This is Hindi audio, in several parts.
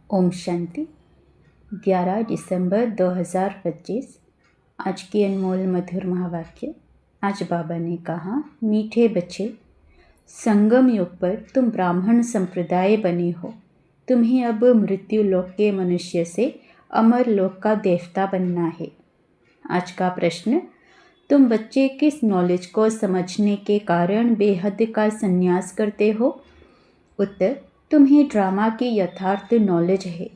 ओम शांति। 11 दिसंबर 2025। आज की अनमोल मधुर महावाक्य। आज बाबा ने कहा, मीठे बच्चे, संगम युग पर तुम ब्राह्मण संप्रदाय बने हो। तुम्हें अब मृत्यु लोक के मनुष्य से अमर लोक का देवता बनना है। आज का प्रश्न, तुम बच्चे किस नॉलेज को समझने के कारण बेहद का संन्यास करते हो? उत्तर, तुम्हें ड्रामा की यथार्थ नॉलेज है।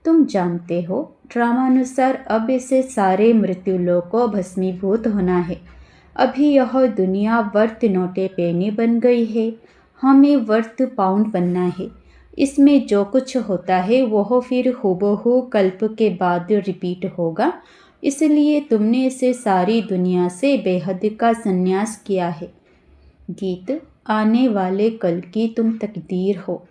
तुम जानते हो ड्रामा अनुसार अब इसे सारे मृत्यु लोक को भस्मीभूत होना है। अभी यह दुनिया वर्थ नोटे पेनी बन गई है, हमें वर्थ पाउंड बनना है। इसमें जो कुछ होता है वह फिर हूबहू कल्प के बाद रिपीट होगा। इसलिए तुमने इसे सारी दुनिया से बेहद का संन्यास किया है। गीत, आने वाले कल की तुम तकदीर हो।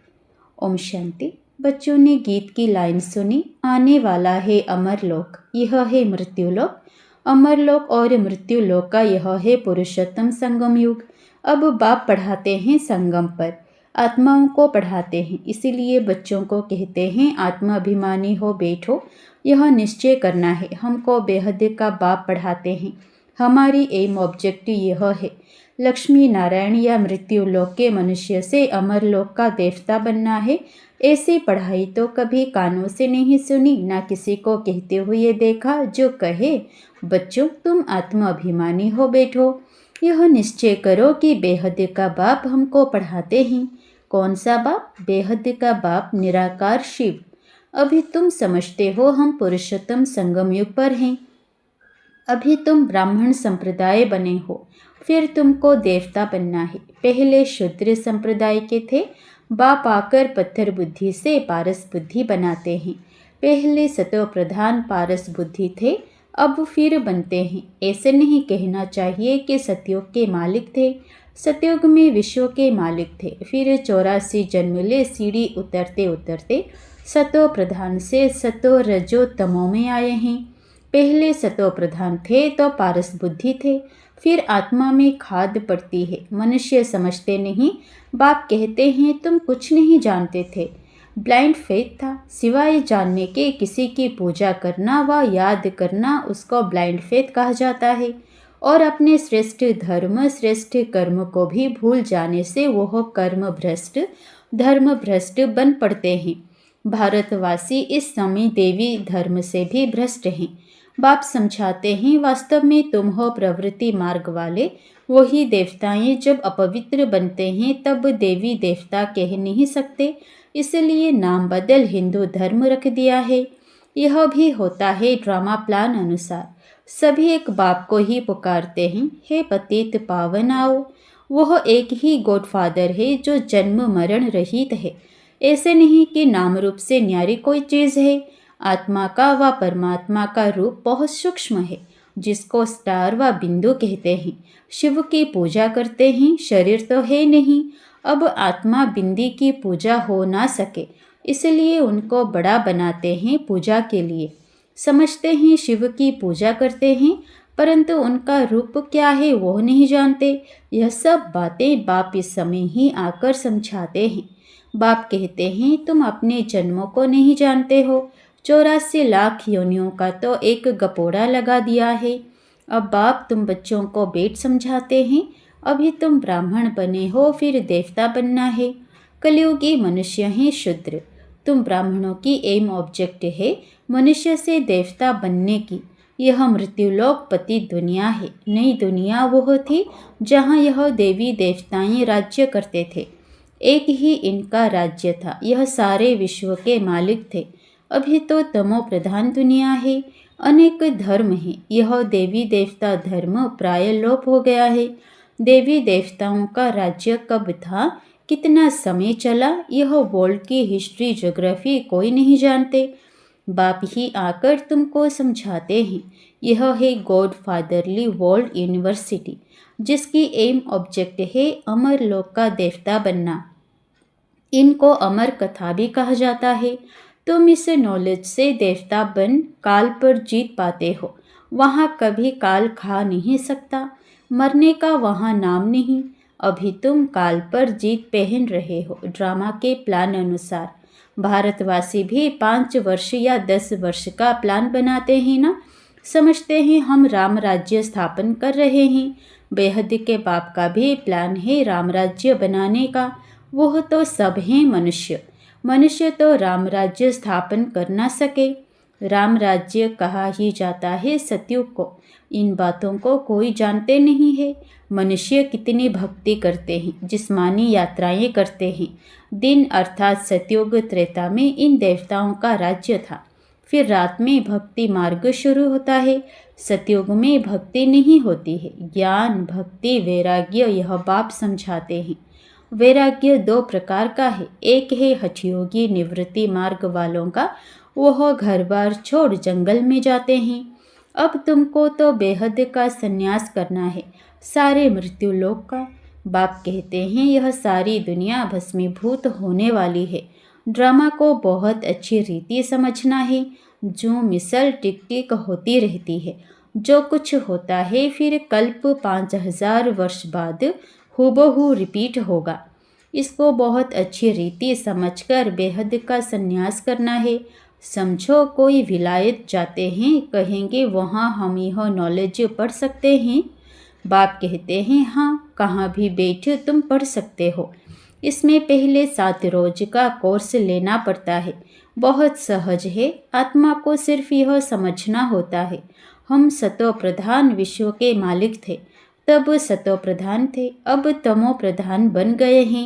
ओम शांति। बच्चों ने गीत की लाइन सुनी, आने वाला है अमर लोक, यह है मृत्यु लोक। अमर लोक और मृत्यु लोक का यह है पुरुषोत्तम संगम युग। अब बाप पढ़ाते हैं संगम पर, आत्माओं को पढ़ाते हैं। इसीलिए बच्चों को कहते हैं, आत्माभिमानी हो बैठो, यह निश्चय करना है। हमको बेहद का बाप पढ़ाते हैं। हमारी एम ऑब्जेक्टिव यह है, लक्ष्मी नारायण या मृत्यु लोक के मनुष्य से अमर लोक का देवता बनना है। ऐसी पढ़ाई तो कभी कानों से नहीं सुनी, ना किसी को कहते हुए देखा जो कहे, बच्चों तुम आत्माभिमानी हो बैठो। यह निश्चय करो कि बेहद का बाप हमको पढ़ाते हैं। कौन सा बाप? बेहद का बाप निराकार शिव। अभी तुम समझते हो हम पुरुषोत्तम संगम युग पर हैं। अभी तुम ब्राह्मण संप्रदाय बने हो, फिर तुमको देवता बनना है। पहले शूद्र संप्रदाय के थे, बाप आकर पत्थर बुद्धि से पारस बुद्धि बनाते हैं। पहले सतो प्रधान पारस बुद्धि थे, अब फिर बनते हैं। ऐसे नहीं कहना चाहिए कि सतयुग के मालिक थे। सतयुग में विश्व के मालिक थे। फिर 84 जन्म ले सीढ़ी उतरते उतरते सतो प्रधान से सतो रजो तमो में आए हैं। पहले सतो प्रधान थे तो पारस बुद्धि थे, फिर आत्मा में खाद पड़ती है। मनुष्य समझते नहीं। बाप कहते हैं तुम कुछ नहीं जानते थे, ब्लाइंड फेथ था। सिवाय जानने के किसी की पूजा करना व याद करना, उसको ब्लाइंड फेथ कहा जाता है। और अपने श्रेष्ठ धर्म श्रेष्ठ कर्म को भी भूल जाने से वह कर्म भ्रष्ट धर्म भ्रष्ट बन पड़ते हैं। भारतवासी इस समय देवी धर्म से भी भ्रष्ट हैं। बाप समझाते हैं, वास्तव में तुम हो प्रवृत्ति मार्ग वाले। वही देवताएं जब अपवित्र बनते हैं तब देवी देवता कह नहीं सकते, इसलिए नाम बदल हिंदू धर्म रख दिया है। यह भी होता है ड्रामा प्लान अनुसार। सभी एक बाप को ही पुकारते हैं, हे पतित पावन आओ। वह एक ही गॉडफादर है जो जन्म मरण रहित है। ऐसे नहीं कि नाम रूप से न्यारी कोई चीज़ है। आत्मा का व परमात्मा का रूप बहुत सूक्ष्म है, जिसको स्टार व बिंदु कहते हैं। शिव की पूजा करते हैं, शरीर तो है नहीं। अब आत्मा बिंदी की पूजा हो ना सके, इसलिए उनको बड़ा बनाते हैं पूजा के लिए। समझते हैं शिव की पूजा करते हैं, परंतु उनका रूप क्या है वो नहीं जानते। यह सब बातें बाप इस समय ही आकर समझाते हैं। बाप कहते हैं तुम अपने जन्मों को नहीं जानते हो। 84 लाख योनियों का तो एक गपोड़ा लगा दिया है। अब बाप तुम बच्चों को बेट समझाते हैं। अभी तुम ब्राह्मण बने हो, फिर देवता बनना है। कलयुगी मनुष्य हैं शूद्र। तुम ब्राह्मणों की एम ऑब्जेक्ट है मनुष्य से देवता बनने की। यह मृत्युलोक पति दुनिया है। नई दुनिया वह थी जहाँ यह देवी देवताएं राज्य करते थे। एक ही इनका राज्य था। यह सारे विश्व के मालिक थे। अभी तो तमो प्रधान दुनिया है, अनेक धर्म हैं। यह देवी देवता धर्म प्राय लोप हो गया है। देवी देवताओं का राज्य कब था, कितना समय चला, यह वर्ल्ड की हिस्ट्री ज्योग्राफी कोई नहीं जानते। बाप ही आकर तुमको समझाते हैं। यह है गॉड फादरली वर्ल्ड यूनिवर्सिटी, जिसकी एम ऑब्जेक्ट है अमर लोक का देवता बनना। इनको अमर कथा भी कहा जाता है। तुम इस नॉलेज से देवता बन काल पर जीत पाते हो। वहाँ कभी काल खा नहीं सकता, मरने का वहाँ नाम नहीं। अभी तुम काल पर जीत पहन रहे हो ड्रामा के प्लान अनुसार। भारतवासी भी 5 वर्ष या 10 वर्ष का प्लान बनाते हैं ना, समझते हैं हम राम राज्य स्थापन कर रहे हैं। बेहद के बाप का भी प्लान है राम राज्य बनाने का। वह तो सब हैं मनुष्य। मनुष्य तो राम राज्य स्थापन कर ना सके। राम राज्य कहा ही जाता है सतयुग को। इन बातों को कोई जानते नहीं है। मनुष्य कितनी भक्ति करते हैं, जिस्मानी यात्राएं करते हैं। दिन अर्थात सतयुग त्रेता में इन देवताओं का राज्य था। फिर रात में भक्ति मार्ग शुरू होता है। सतयुग में भक्ति नहीं होती है। ज्ञान, भक्ति, वैराग्य यह बाप समझाते हैं। वैराग्य 2 प्रकार का है। एक है हठयोगी निवृत्ति मार्ग वालों का, वह घर बार छोड़ जंगल में जाते हैं। अब तुमको तो बेहद का संन्यास करना है, सारे मृत्यु लोक का। बाप कहते हैं यह सारी दुनिया भस्मीभूत होने वाली है। ड्रामा को बहुत अच्छी रीति समझना है। जो मिसल टिक टिक होती रहती है, जो कुछ होता है फिर कल्प 5000 वर्ष बाद हूबहू रिपीट होगा। इसको बहुत अच्छी रीति समझकर बेहद का संन्यास करना है। समझो कोई विलायत जाते हैं, कहेंगे वहाँ हम यह नॉलेज पढ़ सकते हैं। बाप कहते हैं हाँ, कहाँ भी बैठे तुम पढ़ सकते हो। इसमें पहले 7 रोज का कोर्स लेना पड़ता है। बहुत सहज है। आत्मा को सिर्फ यह समझना होता है। हम सतो प्रधान विश्व के मालिक थे, तब सतो प्रधान थे, अब तमो प्रधान बन गए हैं।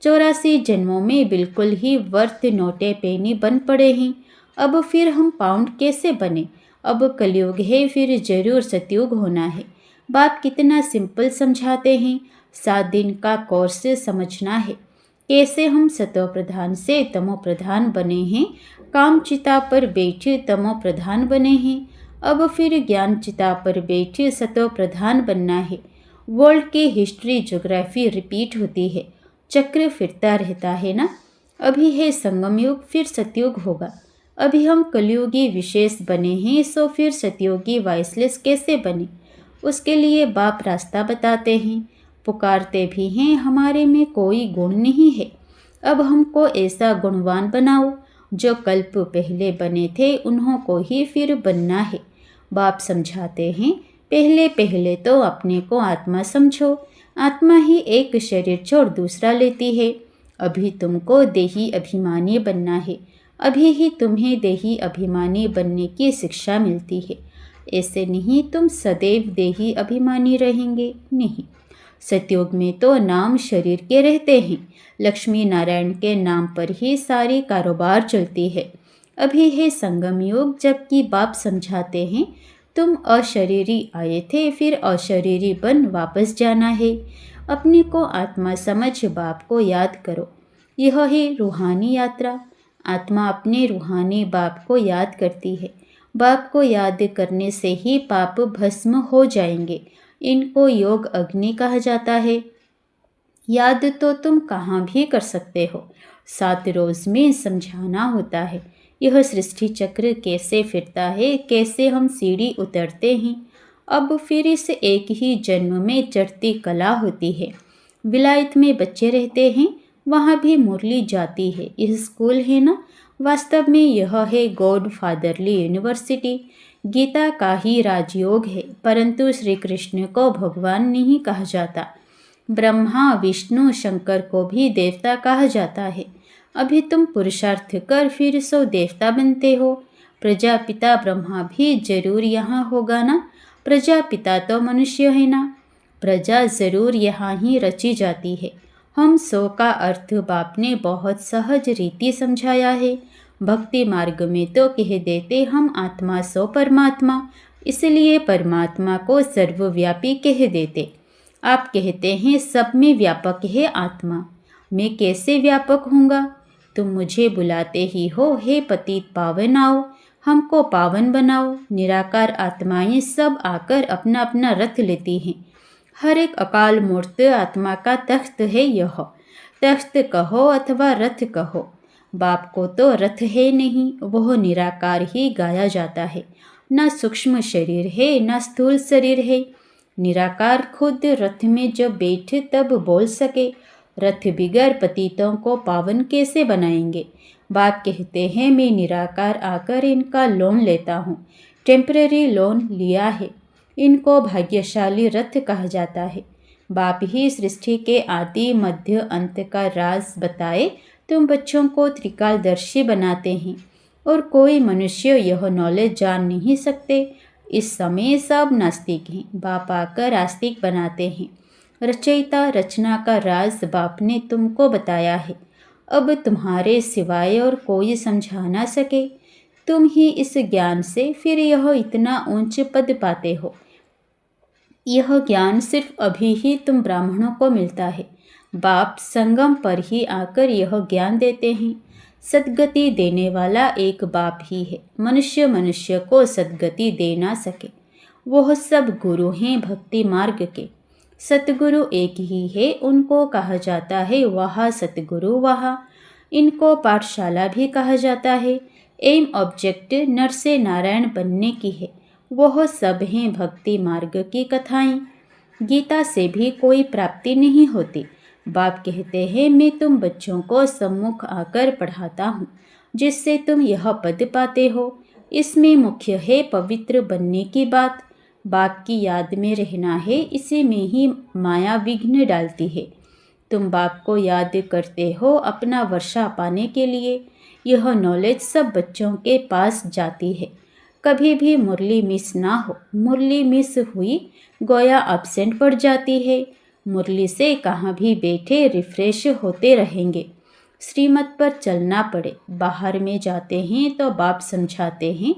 84 जन्मों में बिल्कुल ही वर्थ नोटे पेनी बन पड़े हैं। अब फिर हम पाउंड कैसे बने? अब कलयुग है, फिर जरूर सतयुग होना है। बाप कितना सिंपल समझाते हैं। 7 दिन का कोर्स समझना है। कैसे हम सतो प्रधान से तमो प्रधान बने हैं। काम चिता पर बैठे तमो प्रधान बने हैं। अब फिर ज्ञान चिता पर बैठे सतो प्रधान बनना है। वर्ल्ड की हिस्ट्री ज्योग्राफी रिपीट होती है, चक्र फिरता रहता है ना। अभी है संगम युग, फिर सतयुग होगा। अभी हम कलयुगी विशेष बने हैं, सो फिर सतयुगी वाइसलेस कैसे बने? उसके लिए बाप रास्ता बताते हैं। पुकारते भी हैं हमारे में कोई गुण नहीं है, अब हमको ऐसा गुणवान बनाओ। जो कल्प पहले बने थे उन्हों को ही फिर बनना है। बाप समझाते हैं पहले पहले तो अपने को आत्मा समझो। आत्मा ही एक शरीर छोड़ दूसरा लेती है। अभी तुमको देही अभिमानी बनना है। अभी ही तुम्हें देही अभिमानी बनने की शिक्षा मिलती है। ऐसे नहीं तुम सदैव देही अभिमानी रहेंगे, नहीं। सतयुग में तो नाम शरीर के रहते हैं। लक्ष्मी नारायण के नाम पर ही सारी कारोबार चलती है। अभी है संगम युग, जबकि बाप समझाते हैं तुम अशरीरी आए थे, फिर अशरीरी बन वापस जाना है। अपने को आत्मा समझ बाप को याद करो। यह है रूहानी यात्रा। आत्मा अपने रूहानी बाप को याद करती है। बाप को याद करने से ही पाप भस्म हो जाएंगे। इनको योग अग्नि कहा जाता है। याद तो तुम कहाँ भी कर सकते हो, 7 रोज में समझाना होता है। यह सृष्टि चक्र कैसे फिरता है, कैसे हम सीढ़ी उतरते हैं। अब फिर इस एक ही जन्म में चढ़ती कला होती है। विलायत में बच्चे रहते हैं, वहाँ भी मुरली जाती है। यह स्कूल है ना, वास्तव में यह है गॉड फादरली यूनिवर्सिटी। गीता का ही राजयोग है, परंतु श्री कृष्ण को भगवान नहीं कहा जाता। ब्रह्मा विष्णु शंकर को भी देवता कहा जाता है। अभी तुम पुरुषार्थ कर फिर सो देवता बनते हो। प्रजापिता ब्रह्मा भी जरूर यहाँ होगा ना। प्रजापिता तो मनुष्य है ना। प्रजा जरूर यहाँ ही रची जाती है। हम सो का अर्थ बाप ने बहुत सहज रीति समझाया है। भक्ति मार्ग में तो कह देते हम आत्मा सो परमात्मा, इसलिए परमात्मा को सर्वव्यापी कह देते। आप कहते हैं सब में व्यापक है आत्मा, मैं कैसे व्यापक होऊंगा? तुम मुझे बुलाते ही हो, हे पतित पावन आओ, हमको पावन बनाओ। निराकार आत्माएं सब आकर अपना अपना रथ लेती हैं। हर एक अकाल मूर्त आत्मा का तख्त है। यह तख्त कहो अथवा रथ कहो, बाप को तो रथ है नहीं, वह निराकार ही गाया जाता है। न सूक्ष्म शरीर है, न स्थूल शरीर है। निराकार खुद रथ में जब बैठे तब बोल सके। रथ बिगर पतितों को पावन कैसे बनाएंगे? बाप कहते हैं मैं निराकार आकर इनका लोन लेता हूँ, टेम्पररी लोन लिया है। इनको भाग्यशाली रथ कहा जाता है। बाप ही सृष्टि के आदि मध्य अंत का राज बताए तुम बच्चों को त्रिकालदर्शी बनाते हैं और कोई मनुष्य यह नॉलेज जान नहीं सकते। इस समय सब नास्तिक हैं, बाप आकर आस्तिक बनाते हैं। रचयिता रचना का राज बाप ने तुमको बताया है। अब तुम्हारे सिवाय और कोई समझा ना सके। तुम ही इस ज्ञान से फिर यह इतना ऊंच पद पाते हो। यह ज्ञान सिर्फ अभी ही तुम ब्राह्मणों को मिलता है। बाप संगम पर ही आकर यह ज्ञान देते हैं। सद्गति देने वाला एक बाप ही है। मनुष्य मनुष्य को सद्गति दे ना सके। वह सब गुरु हैं भक्ति मार्ग के। सतगुरु एक ही है, उनको कहा जाता है वहाँ सतगुरु वहाँ। इनको पाठशाला भी कहा जाता है। एम ऑब्जेक्ट नर से नारायण बनने की है। वह सब हैं भक्ति मार्ग की कथाएं। गीता से भी कोई प्राप्ति नहीं होती। बाप कहते हैं मैं तुम बच्चों को सम्मुख आकर पढ़ाता हूँ, जिससे तुम यह पद पाते हो। इसमें मुख्य है पवित्र बनने की बात। बाप की याद में रहना है, इसी में ही माया विघ्न डालती है। तुम बाप को याद करते हो अपना वर्षा पाने के लिए। यह नॉलेज सब बच्चों के पास जाती है। कभी भी मुरली मिस ना हो। मुरली मिस हुई गोया एब्सेंट पड़ जाती है। मुरली से कहाँ भी बैठे रिफ्रेश होते रहेंगे। श्रीमत पर चलना पड़े। बाहर में जाते हैं तो बाप समझाते हैं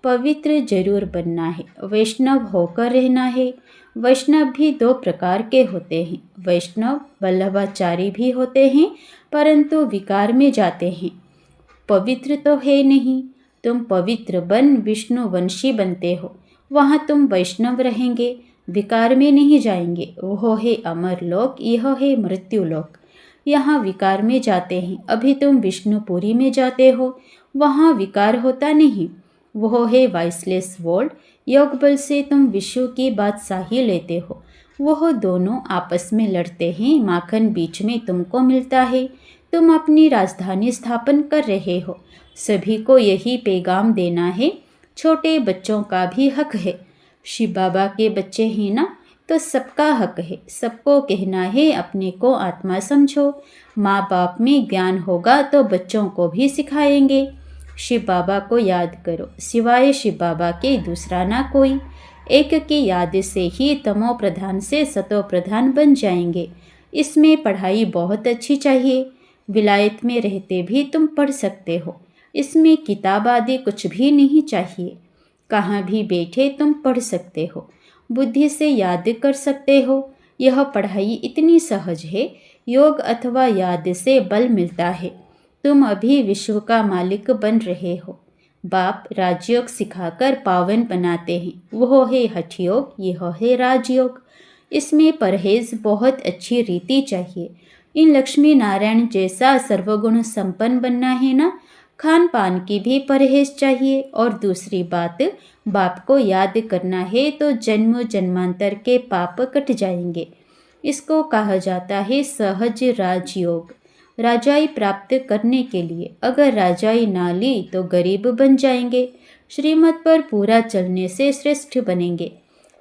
पवित्र जरूर बनना है, वैष्णव होकर रहना है। वैष्णव भी दो प्रकार के होते हैं। वैष्णव वल्लभाचारी भी होते हैं, परंतु विकार में जाते हैं। पवित्र तो है नहीं। तुम पवित्र बन विष्णुवंशी बनते हो। वहाँ तुम वैष्णव रहेंगे, विकार में नहीं जाएंगे। वह है अमर लोक, यह है मृत्यु लोक। यहाँ विकार में जाते हैं। अभी तुम विष्णुपुरी में जाते हो, वहाँ विकार होता नहीं। वह है वाइसलेस वर्ल्ड। योग बल से तुम विश्व की बात सही लेते हो। वह दोनों आपस में लड़ते हैं, माखन बीच में तुमको मिलता है। तुम अपनी राजधानी स्थापन कर रहे हो। सभी को यही पैगाम देना है। छोटे बच्चों का भी हक है। शिव बाबा के बच्चे हैं ना, तो सबका हक है। सबको कहना है अपने को आत्मा समझो। माँ बाप में ज्ञान होगा तो बच्चों को भी सिखाएंगे। शिव बाबा को याद करो, सिवाय शिव बाबा के दूसरा ना कोई। एक की याद से ही तमो प्रधान से सतो प्रधान बन जाएंगे। इसमें पढ़ाई बहुत अच्छी चाहिए। विलायत में रहते भी तुम पढ़ सकते हो। इसमें किताब आदि कुछ भी नहीं चाहिए। कहाँ भी बैठे तुम पढ़ सकते हो, बुद्धि से याद कर सकते हो। यह पढ़ाई इतनी सहज है। योग अथवा याद से बल मिलता है। तुम अभी विश्व का मालिक बन रहे हो। बाप राजयोग सिखाकर पावन बनाते हैं। वह है हठ योग, यह है राजयोग। इसमें परहेज बहुत अच्छी रीति चाहिए। इन लक्ष्मी नारायण जैसा सर्वगुण संपन्न बनना है ना, खान पान की भी परहेज चाहिए। और दूसरी बात, बाप को याद करना है तो जन्म जन्मांतर के पाप कट जाएंगे। इसको कहा जाता है सहज राजयोग। राजाई प्राप्त करने के लिए अगर राजाई ना ली तो गरीब बन जाएंगे। श्रीमत पर पूरा चलने से श्रेष्ठ बनेंगे।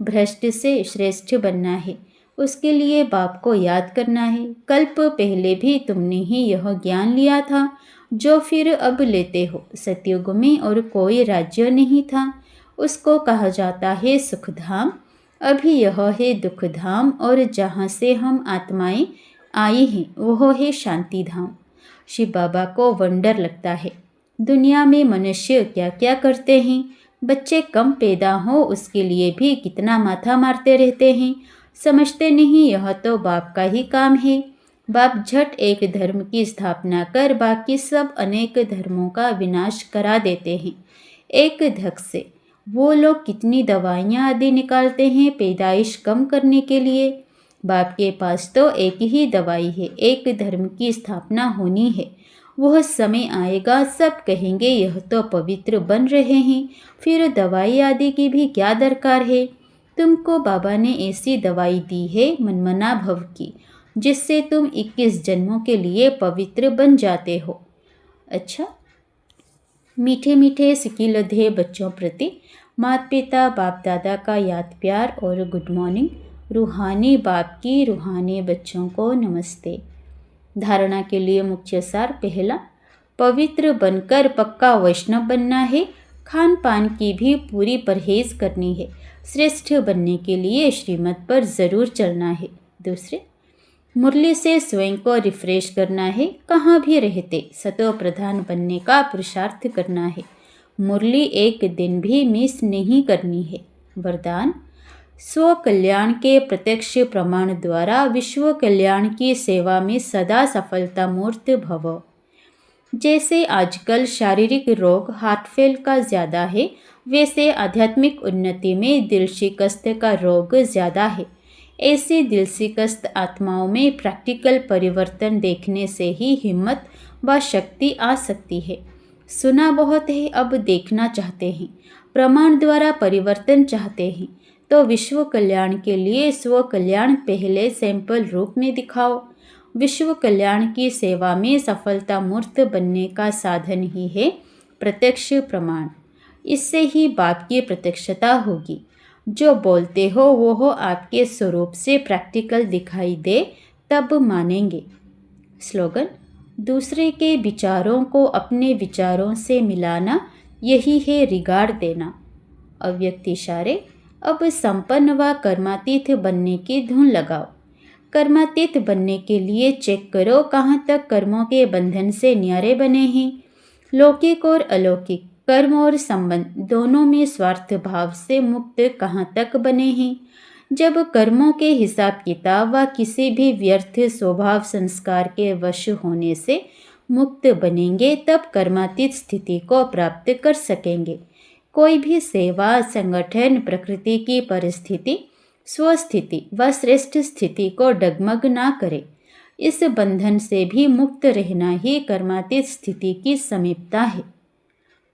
भ्रष्ट से श्रेष्ठ बनना है, उसके लिए बाप को याद करना है। कल्प पहले भी तुमने ही यह ज्ञान लिया था जो फिर अब लेते हो। सतयुग में और कोई राज्य नहीं था, उसको कहा जाता है सुखधाम। अभी यह है दुखधाम, और जहाँ से हम आत्माएं आई हैं वह है शांति धाम। शिव बाबा को वंडर लगता है दुनिया में मनुष्य क्या क्या करते हैं। बच्चे कम पैदा हो उसके लिए भी कितना माथा मारते रहते हैं। समझते नहीं यह तो बाप का ही काम है। बाप झट एक धर्म की स्थापना कर बाकी सब अनेक धर्मों का विनाश करा देते हैं एक धक से। वो लोग कितनी दवाइयाँ आदि निकालते हैं पैदाइश कम करने के लिए। बाप के पास तो एक ही दवाई है, एक धर्म की स्थापना होनी है। वह समय आएगा सब कहेंगे यह तो पवित्र बन रहे हैं, फिर दवाई आदि की भी क्या दरकार है। तुमको बाबा ने ऐसी दवाई दी है मनमना भव की, जिससे तुम 21 जन्मों के लिए पवित्र बन जाते हो। अच्छा, मीठे मीठे सिकिलधे बच्चों प्रति माता पिता बाप दादा का याद प्यार और गुड मॉर्निंग। रूहानी बाप की रूहानी बच्चों को नमस्ते। धारणा के लिए मुख्य सार। पहला, पवित्र बनकर पक्का वैष्णव बनना है। खान पान की भी पूरी परहेज करनी है। श्रेष्ठ बनने के लिए श्रीमत पर ज़रूर चलना है। दूसरे, मुरली से स्वयं को रिफ्रेश करना है। कहाँ भी रहते सतो प्रधान बनने का पुरुषार्थ करना है। मुरली एक दिन भी मिस नहीं करनी है। वरदान, स्व कल्याण के प्रत्यक्ष प्रमाण द्वारा विश्व कल्याण की सेवा में सदा सफलता मूर्त भव। जैसे आजकल शारीरिक रोग हार्ट फेल का ज़्यादा है, वैसे आध्यात्मिक उन्नति में दिल शिकस्त का रोग ज़्यादा है। ऐसी दिल शिकस्त आत्माओं में प्रैक्टिकल परिवर्तन देखने से ही हिम्मत व शक्ति आ सकती है। सुना बहुत है, अब देखना चाहते हैं। प्रमाण द्वारा परिवर्तन चाहते हैं तो विश्व कल्याण के लिए स्व कल्याण पहले सैंपल रूप में दिखाओ। विश्व कल्याण की सेवा में सफलता मूर्त बनने का साधन ही है प्रत्यक्ष प्रमाण। इससे ही बाप की प्रत्यक्षता होगी। जो बोलते हो वो आपके स्वरूप से प्रैक्टिकल दिखाई दे तब मानेंगे। स्लोगन, दूसरे के विचारों को अपने विचारों से मिलाना, यही है रिगार्ड देना। अव्यक्त इशारे। अब संपन्न व कर्मातीत बनने की धुन लगाओ। कर्मातीत बनने के लिए चेक करो कहाँ तक कर्मों के बंधन से न्यारे बने हैं। लौकिक और अलौकिक कर्म और संबंध दोनों में स्वार्थ भाव से मुक्त कहाँ तक बने हैं। जब कर्मों के हिसाब किताब व किसी भी व्यर्थ स्वभाव संस्कार के वश होने से मुक्त बनेंगे तब कर्मातीत स्थिति को प्राप्त कर सकेंगे। कोई भी सेवा, संगठन, प्रकृति की परिस्थिति, स्वस्थिति व श्रेष्ठ स्थिति को डगमग ना करे। इस बंधन से भी मुक्त रहना ही कर्मातीत स्थिति की समीपता है।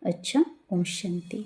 अच्छा, ओम शांति।